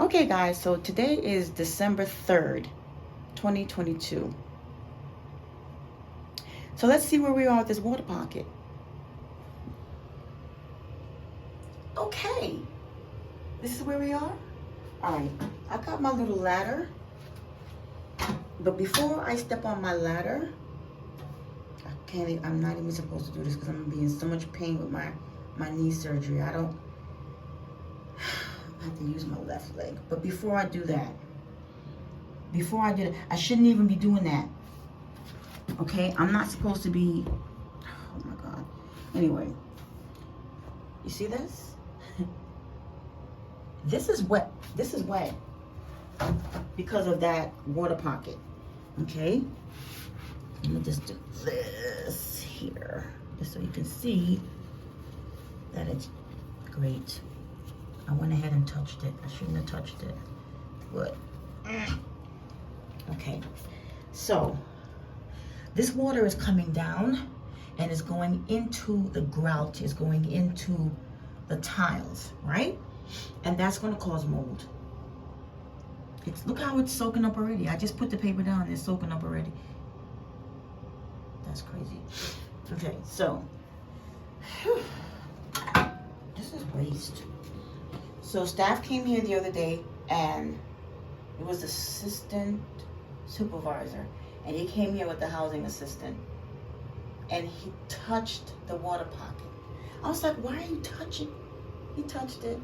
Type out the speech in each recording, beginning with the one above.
Okay, guys, so today is December 3rd, 2022. So let's see where we are with this water pocket. Okay, this is where we are. All right, I got my little ladder. But before I step on my ladder, I'm not even supposed to do this because I'm gonna be in so much pain with my knee surgery. I have to use my left leg. But before I do that, I shouldn't even be doing that. Okay, I'm not supposed to be, oh my God. Anyway, you see this? This is wet. This is wet because of that water pocket. Okay, let me just do this here, just so you can see that it's great. I went ahead and touched it. I shouldn't have touched it, but okay. So this water is coming down and is going into the grout, is going into the tiles, right? And that's going to cause mold. Look how it's soaking up already. I just put the paper down and it's soaking up already. That's crazy. Okay, so this is waste. So staff came here the other day and it was the assistant supervisor, and he came here with the housing assistant and he touched the water pocket. I was like, why are you touching? He touched it.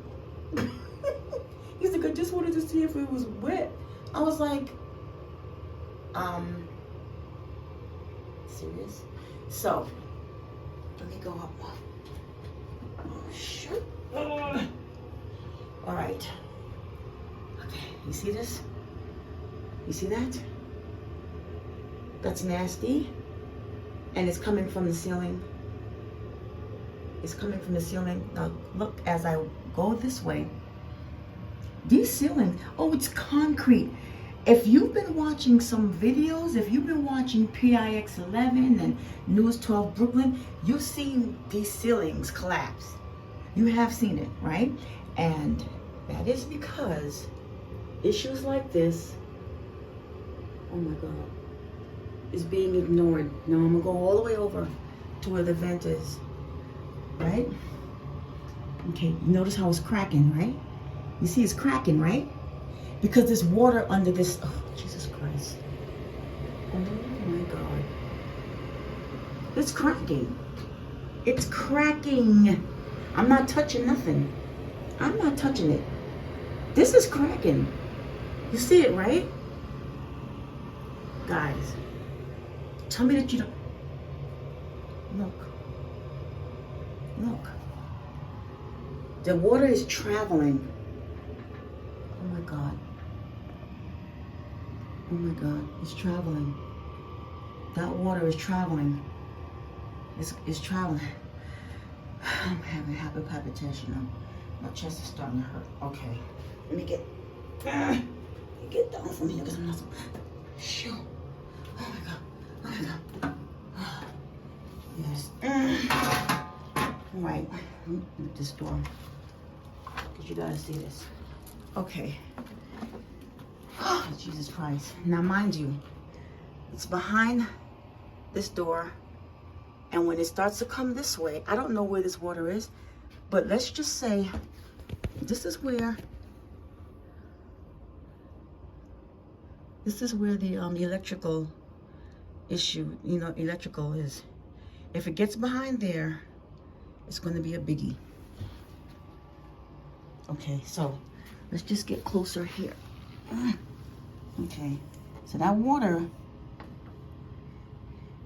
He's like, I just wanted to see if it was wet. I was like, serious? So, let me go up. Oh, shit. All right. Okay, you see this? You see that? That's nasty. And it's coming from the ceiling. It's coming from the ceiling. Now, look, as I go this way, these ceilings, oh, it's concrete. If you've been watching some videos, if you've been watching PIX 11 and News 12 Brooklyn, you've seen these ceilings collapse. You have seen it, right? And that is because issues like this, oh my God, is being ignored. Now I'm gonna go all the way over to where the vent is, right? Okay, you notice how it's cracking, right? You see it's cracking, right? Because there's water under this. Oh, Jesus Christ. Oh my God. It's cracking. It's cracking. I'm not touching nothing. I'm not touching it. This is cracking. You see it, right? Guys, tell me that you don't. Look. Look. The water is traveling. Oh my God. Oh my God, it's traveling. That water is traveling. It's traveling. I'm having hyperpalpitation. My chest is starting to hurt. Okay, let me get down from here because I'm not so. Shoo. Oh my God. Oh my God. Yes. All right. With this door, because you gotta see this. Okay. Oh, Jesus Christ. Now, mind you, it's behind this door, and when it starts to come this way, I don't know where this water is, but let's just say this is where the electrical issue, electrical is. If it gets behind there, it's going to be a biggie. Okay, so let's just get closer here. Okay, so that water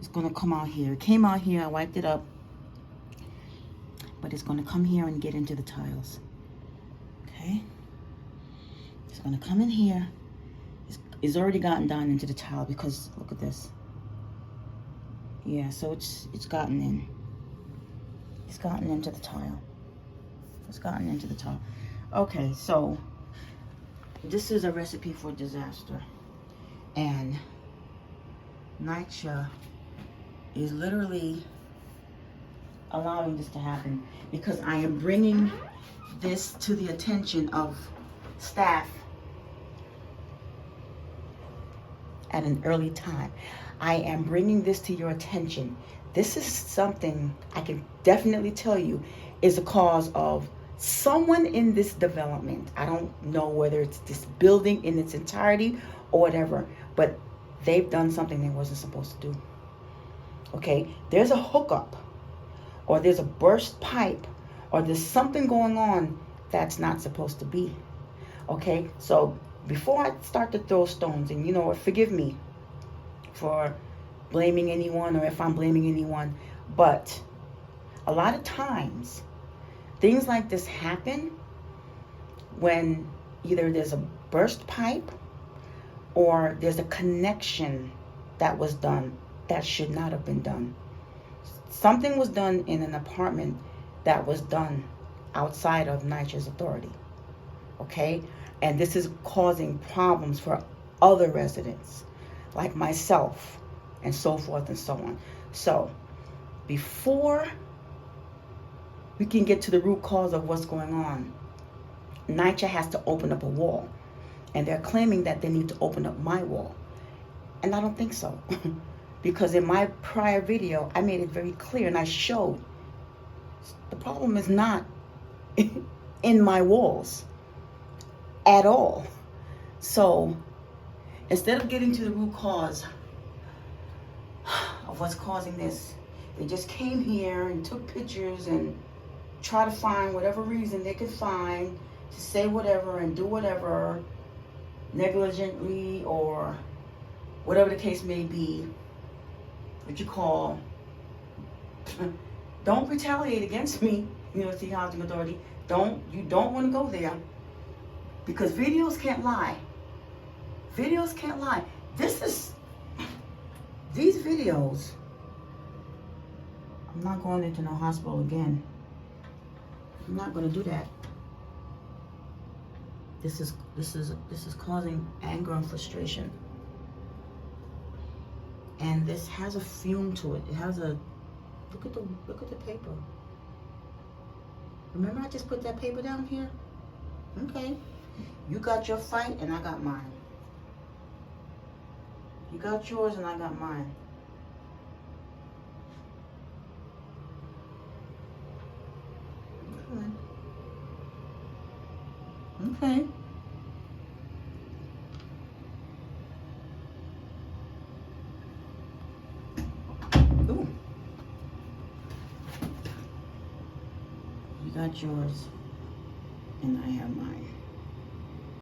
is going to come out here. It came out here, I wiped it up, but it's going to come here and get into the tiles. Okay, it's going to come in here. It's already gotten down into the tile because look at this. Yeah, so it's gotten in. It's gotten into the tile. It's gotten into the tile. Okay, so this is a recipe for disaster. And Nycha is literally allowing this to happen because I am bringing this to the attention of staff at an early time. I am bringing this to your attention. This is something I can definitely tell you is a cause of someone in this development. I don't know whether it's this building in its entirety or whatever, but they've done something they wasn't supposed to do. Okay, there's a hookup, or there's a burst pipe, or there's something going on that's not supposed to be. Okay, so before I start to throw stones, and you know what, forgive me for blaming anyone or if I'm blaming anyone, but a lot of times things like this happen when either there's a burst pipe or there's a connection that was done that should not have been done. Something was done in an apartment that was done outside of Nycha's authority. Okay? And this is causing problems for other residents like myself and so forth and so on. So before we can get to the root cause of what's going on, Nycha has to open up a wall. And they're claiming that they need to open up my wall. And I don't think so. Because in my prior video, I made it very clear and I showed the problem is not in my walls at all. So instead of getting to the root cause of what's causing this, they just came here and took pictures and try to find whatever reason they could find to say whatever and do whatever negligently or whatever the case may be. What you call, don't retaliate against me, University Housing Authority. You don't want to go there, because videos can't lie. Videos can't lie. These videos, I'm not going into no hospital again. I'm not going to do that. This is causing anger and frustration. And this has a fume to it. It has a look at the paper. Remember I just put that paper down here? Okay. You got your fight and I got mine. You got yours and I got mine. Okay. Ooh. You got yours and I have mine.